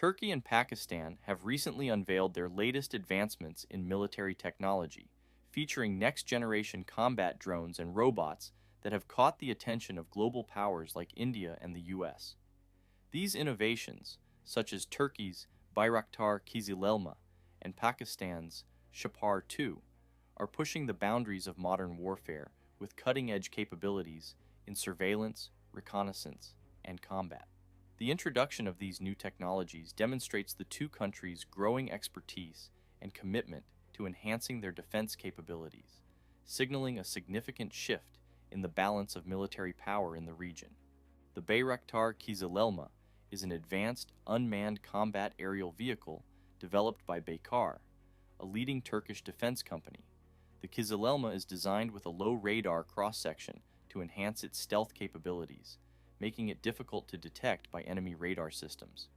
Turkey and Pakistan have recently unveiled their latest advancements in military technology, featuring next-generation combat drones and robots that have caught the attention of global powers like India and the US. These innovations, such as Turkey's Bayraktar Kızılelma and Pakistan's Shapar 2, are pushing the boundaries of modern warfare with cutting-edge capabilities in surveillance, reconnaissance, and combat. The introduction of these new technologies demonstrates the two countries' growing expertise and commitment to enhancing their defense capabilities, signaling a significant shift in the balance of military power in the region. The Bayraktar Kızılelma is an advanced, unmanned combat aerial vehicle developed by Bayraktar, a leading Turkish defense company. The Kızılelma is designed with a low radar cross-section to enhance its stealth capabilities, making it difficult to detect by enemy radar systems.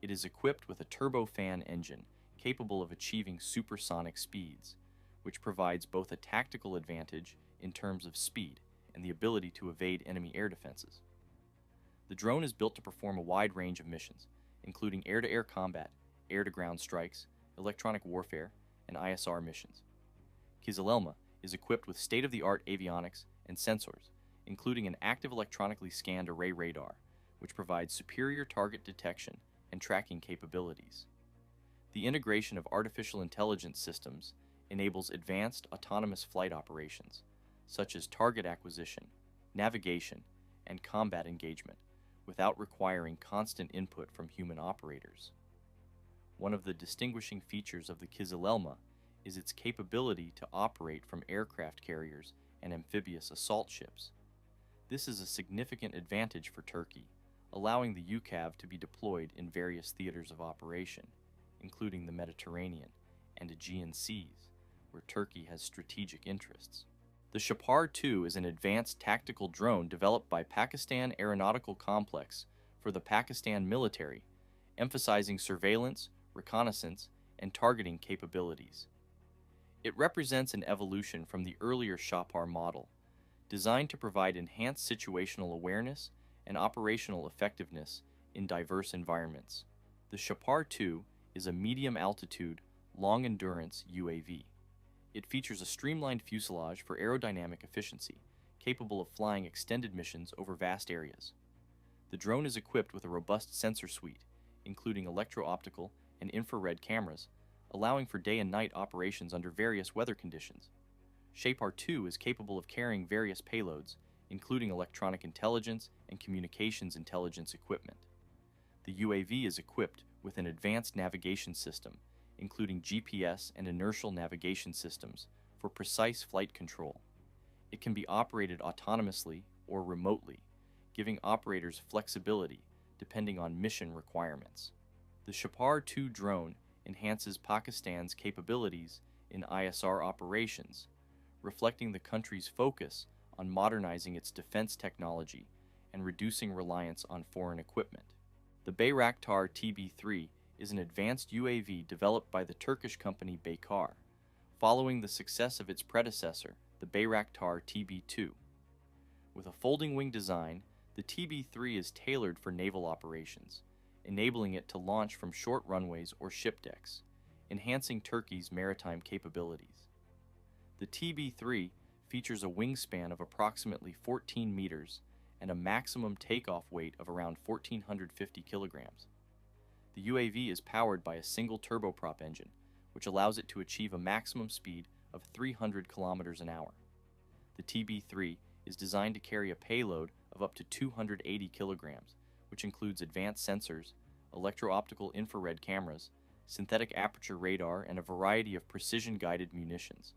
It is equipped with a turbofan engine capable of achieving supersonic speeds, which provides both a tactical advantage in terms of speed and the ability to evade enemy air defenses. The drone is built to perform a wide range of missions, including air-to-air combat, air-to-ground strikes, electronic warfare, and ISR missions. Kızılelma is equipped with state-of-the-art avionics and sensors, including an active electronically scanned array radar, which provides superior target detection and tracking capabilities. The integration of artificial intelligence systems enables advanced autonomous flight operations, such as target acquisition, navigation, and combat engagement, without requiring constant input from human operators. One of the distinguishing features of the Kızılelma is its capability to operate from aircraft carriers and amphibious assault ships. This is a significant advantage for Turkey, allowing the UCAV to be deployed in various theaters of operation, including the Mediterranean and Aegean Seas, where Turkey has strategic interests. The Shapar 2 is an advanced tactical drone developed by Pakistan Aeronautical Complex for the Pakistan military, emphasizing surveillance, reconnaissance, and targeting capabilities. It represents an evolution from the earlier Shapar model, designed to provide enhanced situational awareness and operational effectiveness in diverse environments. The Shapar 2 is a medium-altitude, long-endurance UAV. It features a streamlined fuselage for aerodynamic efficiency, capable of flying extended missions over vast areas. The drone is equipped with a robust sensor suite, including electro-optical and infrared cameras, allowing for day and night operations under various weather conditions. Shapar 2 is capable of carrying various payloads, including electronic intelligence and communications intelligence equipment. The UAV is equipped with an advanced navigation system, including GPS and inertial navigation systems, for precise flight control. It can be operated autonomously or remotely, giving operators flexibility depending on mission requirements. The Shapar 2 drone enhances Pakistan's capabilities in ISR operations, reflecting the country's focus on modernizing its defense technology and reducing reliance on foreign equipment. The Bayraktar TB-3 is an advanced UAV developed by the Turkish company Bayraktar, following the success of its predecessor, the Bayraktar TB-2. With a folding wing design, the TB-3 is tailored for naval operations, enabling it to launch from short runways or ship decks, enhancing Turkey's maritime capabilities. The TB-3 features a wingspan of approximately 14 meters and a maximum takeoff weight of around 1,450 kilograms. The UAV is powered by a single turboprop engine, which allows it to achieve a maximum speed of 300 kilometers an hour. The TB-3 is designed to carry a payload of up to 280 kilograms, which includes advanced sensors, electro-optical infrared cameras, synthetic aperture radar, and a variety of precision-guided munitions.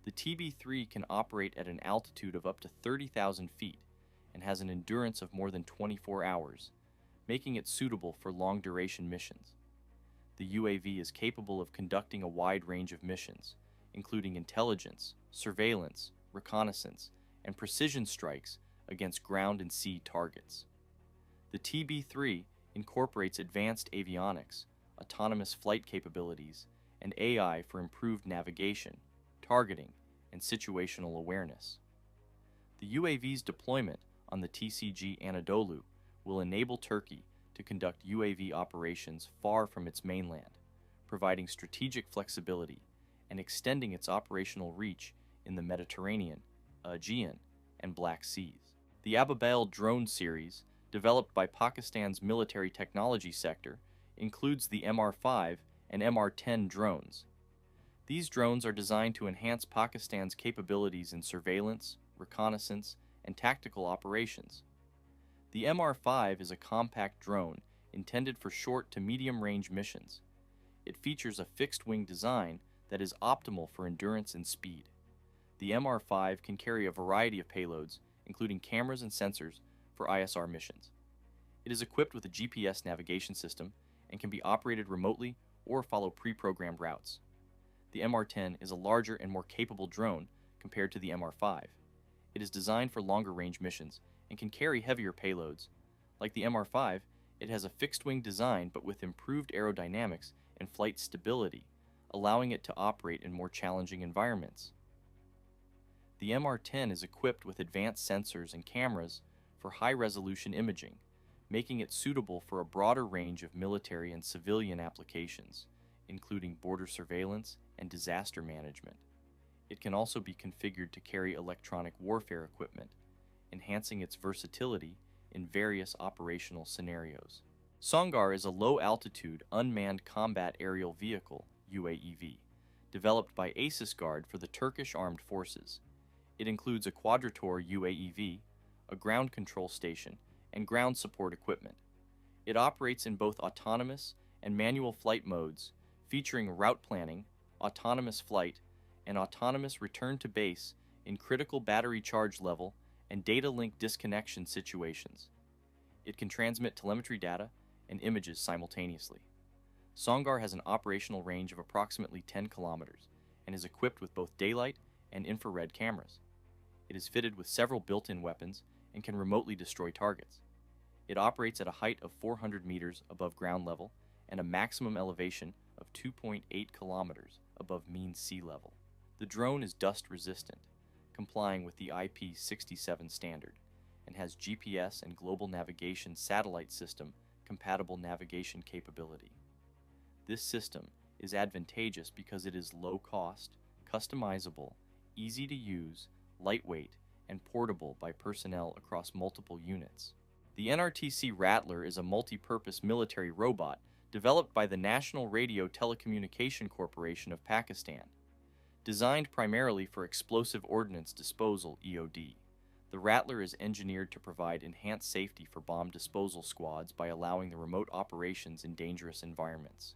The TB-3 can operate at an altitude of up to 30,000 feet and has an endurance of more than 24 hours, making it suitable for long-duration missions. The UAV is capable of conducting a wide range of missions, including intelligence, surveillance, reconnaissance, and precision strikes against ground and sea targets. The TB-3 incorporates advanced avionics, autonomous flight capabilities, and AI for improved navigation, targeting, and situational awareness. The UAV's deployment on the TCG Anadolu will enable Turkey to to conduct UAV operations far from its mainland, providing strategic flexibility and extending its operational reach in the Mediterranean, Aegean, and Black Seas. The Ababeel drone series, developed by Pakistan's military technology sector, includes the MR5 and MR10 drones. These drones are designed to enhance Pakistan's capabilities in surveillance, reconnaissance, and tactical operations. The MR5 is a compact drone intended for short to medium-range missions. It features a fixed-wing design that is optimal for endurance and speed. The MR5 can carry a variety of payloads, including cameras and sensors, for ISR missions. It is equipped with a GPS navigation system and can be operated remotely or follow pre-programmed routes. The MR10 is a larger and more capable drone compared to the MR5. It is designed for longer-range missions and can carry heavier payloads. Like the MR5, it has a fixed-wing design but with improved aerodynamics and flight stability, allowing it to operate in more challenging environments. The MR10 is equipped with advanced sensors and cameras for high-resolution imaging, making it suitable for a broader range of military and civilian applications, including border surveillance and disaster management. It can also be configured to carry electronic warfare equipment, enhancing its versatility in various operational scenarios. Songar is a low-altitude unmanned combat aerial vehicle, UAEV, developed by ASISGuard for the Turkish Armed Forces. It includes a quadrotor UAEV, a ground control station, and ground support equipment. It operates in both autonomous and manual flight modes, featuring route planning, autonomous flight, and autonomous return to base in critical battery charge level and data link disconnection situations. It can transmit telemetry data and images simultaneously. Songar has an operational range of approximately 10 kilometers and is equipped with both daylight and infrared cameras. It is fitted with several built-in weapons and can remotely destroy targets. It operates at a height of 400 meters above ground level and a maximum elevation of 2.8 kilometers above mean sea level. The drone is dust resistant, complying with the IP67 standard, and has GPS and global navigation satellite system compatible navigation capability. This system is advantageous because it is low cost, customizable, easy to use, lightweight, and portable by personnel across multiple units. The NRTC Rattler is a multi-purpose military robot developed by the National Radio Telecommunication Corporation of Pakistan. Designed primarily for explosive ordnance disposal (EOD), the Rattler is engineered to provide enhanced safety for bomb disposal squads by allowing the remote operations in dangerous environments.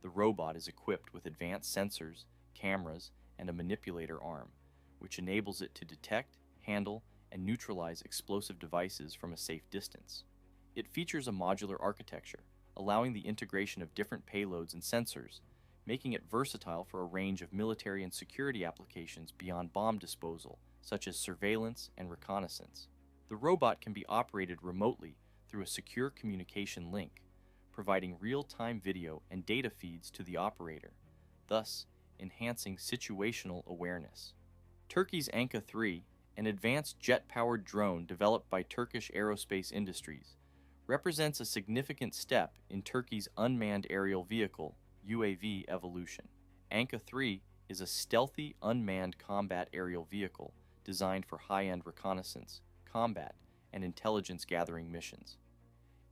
The robot is equipped with advanced sensors, cameras, and a manipulator arm, which enables it to detect, handle, and neutralize explosive devices from a safe distance. It features a modular architecture, allowing the integration of different payloads and sensors, making it versatile for a range of military and security applications beyond bomb disposal, such as surveillance and reconnaissance. The robot can be operated remotely through a secure communication link, providing real-time video and data feeds to the operator, thus enhancing situational awareness. Turkey's Anka-3, an advanced jet-powered drone developed by Turkish Aerospace Industries, represents a significant step in Turkey's unmanned aerial vehicle UAV evolution. Anka-3 is a stealthy unmanned combat aerial vehicle designed for high-end reconnaissance, combat, and intelligence-gathering missions.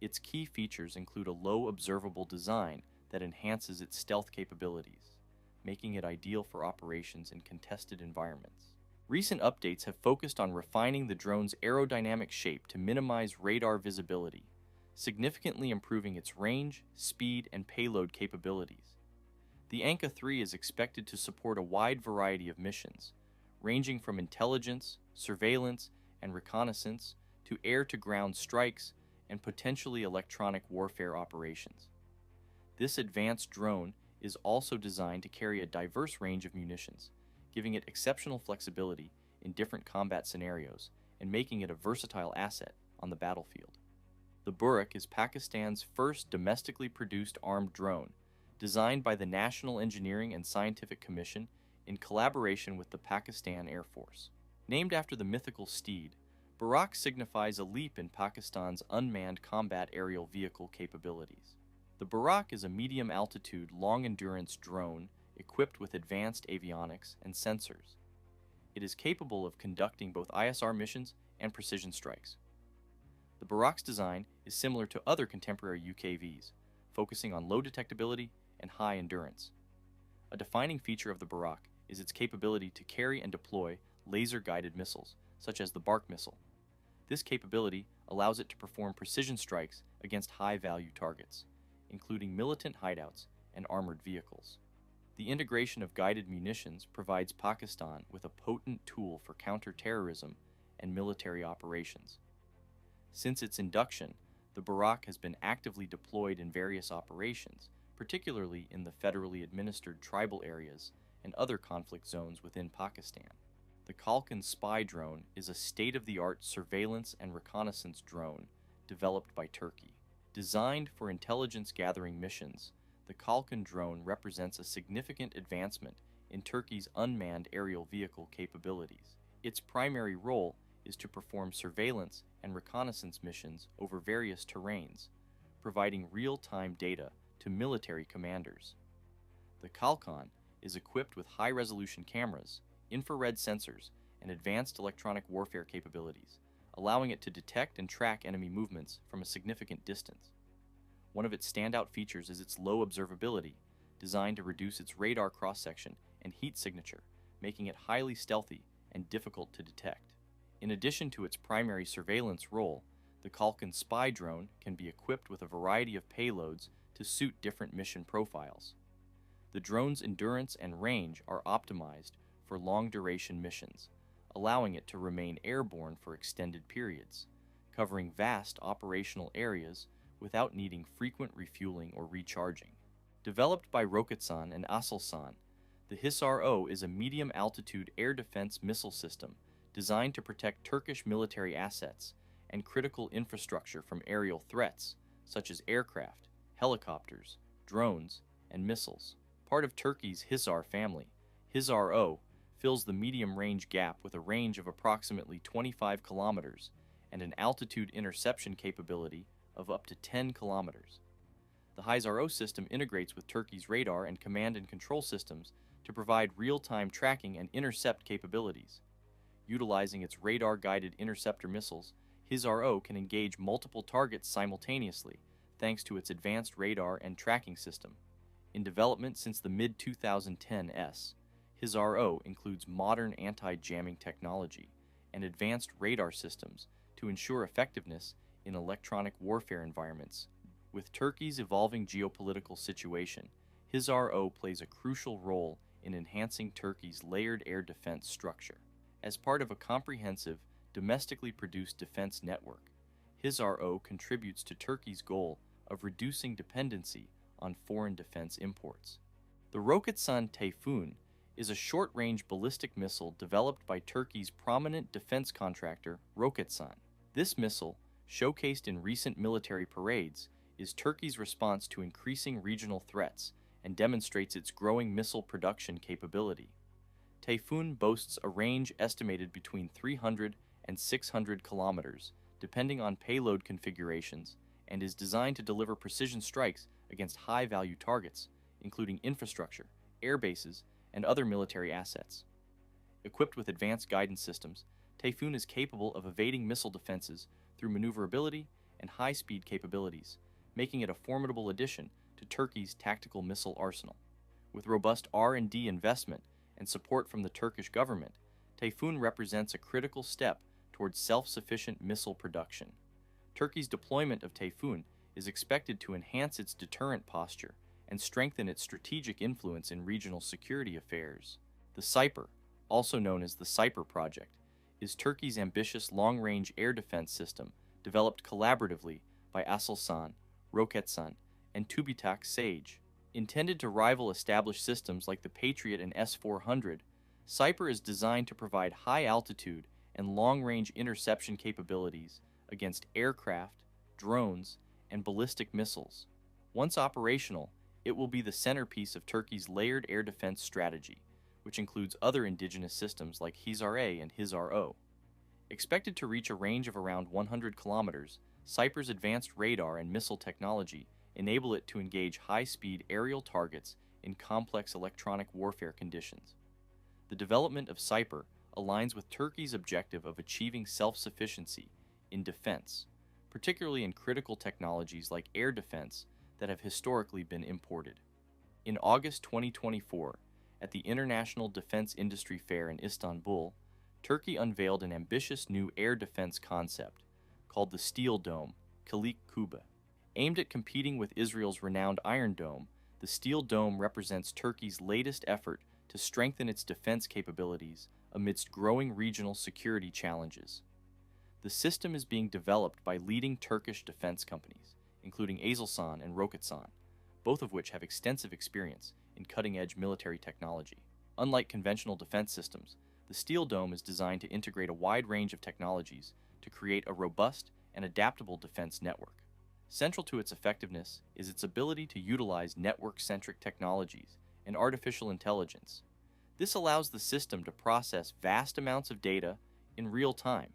Its key features include a low observable design that enhances its stealth capabilities, making it ideal for operations in contested environments. Recent updates have focused on refining the drone's aerodynamic shape to minimize radar visibility, significantly improving its range, speed, and payload capabilities. The Anka-3 is expected to support a wide variety of missions, ranging from intelligence, surveillance, and reconnaissance to air-to-ground strikes and potentially electronic warfare operations. This advanced drone is also designed to carry a diverse range of munitions, giving it exceptional flexibility in different combat scenarios and making it a versatile asset on the battlefield. The Burraq is Pakistan's first domestically produced armed drone, designed by the National Engineering and Scientific Commission in collaboration with the Pakistan Air Force. Named after the mythical steed, Burraq signifies a leap in Pakistan's unmanned combat aerial vehicle capabilities. The Burraq is a medium-altitude, long-endurance drone equipped with advanced avionics and sensors. It is capable of conducting both ISR missions and precision strikes. The Burraq's design is similar to other contemporary UKVs, focusing on low detectability and high endurance. A defining feature of the Burraq is its capability to carry and deploy laser-guided missiles, such as the Bark missile. This capability allows it to perform precision strikes against high-value targets, including militant hideouts and armored vehicles. The integration of guided munitions provides Pakistan with a potent tool for counter-terrorism and military operations. Since its induction, the Burraq has been actively deployed in various operations, particularly in the federally administered tribal areas and other conflict zones within Pakistan. The Kalkan Spy Drone is a state-of-the-art surveillance and reconnaissance drone developed by Turkey. Designed for intelligence-gathering missions, the Kalkan drone represents a significant advancement in Turkey's unmanned aerial vehicle capabilities. Its primary role is to perform surveillance and reconnaissance missions over various terrains, providing real-time data to military commanders. The Kalkan is equipped with high-resolution cameras, infrared sensors, and advanced electronic warfare capabilities, allowing it to detect and track enemy movements from a significant distance. One of its standout features is its low observability, designed to reduce its radar cross-section and heat signature, making it highly stealthy and difficult to detect. In addition to its primary surveillance role, the Kalkan Spy Drone can be equipped with a variety of payloads to suit different mission profiles. The drone's endurance and range are optimized for long-duration missions, allowing it to remain airborne for extended periods, covering vast operational areas without needing frequent refueling or recharging. Developed by Roketsan and Aselsan, the HİSAR-O is a medium-altitude air defense missile system designed to protect Turkish military assets and critical infrastructure from aerial threats, such as aircraft, helicopters, drones, and missiles. Part of Turkey's HİSAR family, HİSAR-O fills the medium-range gap with a range of approximately 25 kilometers and an altitude interception capability of up to 10 kilometers. The HİSAR-O system integrates with Turkey's radar and command and control systems to provide real-time tracking and intercept capabilities. Utilizing its radar-guided interceptor missiles, HİSAR-O can engage multiple targets simultaneously thanks to its advanced radar and tracking system. In development since the mid-2010s, HİSAR-O includes modern anti-jamming technology and advanced radar systems to ensure effectiveness in electronic warfare environments. With Turkey's evolving geopolitical situation, HİSAR-O plays a crucial role in enhancing Turkey's layered air defense structure. As part of a comprehensive, domestically produced defense network, HİSAR-O contributes to Turkey's goal of reducing dependency on foreign defense imports. The Roketsan Tayfun is a short-range ballistic missile developed by Turkey's prominent defense contractor, Roketsan. This missile, showcased in recent military parades, is Turkey's response to increasing regional threats and demonstrates its growing missile production capability. Tayfun boasts a range estimated between 300 and 600 kilometers, depending on payload configurations, and is designed to deliver precision strikes against high-value targets, including infrastructure, air bases, and other military assets. Equipped with advanced guidance systems, Tayfun is capable of evading missile defenses through maneuverability and high-speed capabilities, making it a formidable addition to Turkey's tactical missile arsenal. With robust R&D investment and support from the Turkish government, Tayfun represents a critical step towards self-sufficient missile production. Turkey's deployment of Tayfun is expected to enhance its deterrent posture and strengthen its strategic influence in regional security affairs. The SİPER, also known as the SİPER Project, is Turkey's ambitious long-range air defense system developed collaboratively by Aselsan, Roketsan, and TÜBİTAK SAGE. Intended to rival established systems like the Patriot and S-400, SİPER is designed to provide high-altitude and long-range interception capabilities against aircraft, drones, and ballistic missiles. Once operational, it will be the centerpiece of Turkey's layered air defense strategy, which includes other indigenous systems like HİSAR-A and HİSAR-O. Expected to reach a range of around 100 kilometers, SİPER's advanced radar and missile technology enable it to engage high-speed aerial targets in complex electronic warfare conditions. The development of SİPER aligns with Turkey's objective of achieving self-sufficiency in defense, particularly in critical technologies like air defense that have historically been imported. In August 2024, at the International Defense Industry Fair in Istanbul, Turkey unveiled an ambitious new air defense concept called the Steel Dome, Çelik Kubbe. Aimed at competing with Israel's renowned Iron Dome, the Steel Dome represents Turkey's latest effort to strengthen its defense capabilities amidst growing regional security challenges. The system is being developed by leading Turkish defense companies, including Aselsan and Roketsan, both of which have extensive experience in cutting-edge military technology. Unlike conventional defense systems, the Steel Dome is designed to integrate a wide range of technologies to create a robust and adaptable defense network. Central to its effectiveness is its ability to utilize network-centric technologies and artificial intelligence. This allows the system to process vast amounts of data in real time,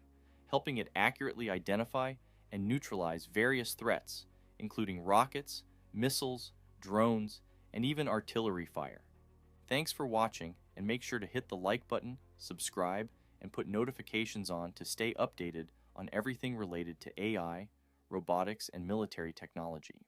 helping it accurately identify and neutralize various threats, including rockets, missiles, drones, and even artillery fire. Thanks for watching, and make sure to hit the like button, subscribe, and put notifications on to stay updated on everything related to AI, robotics, and military technology.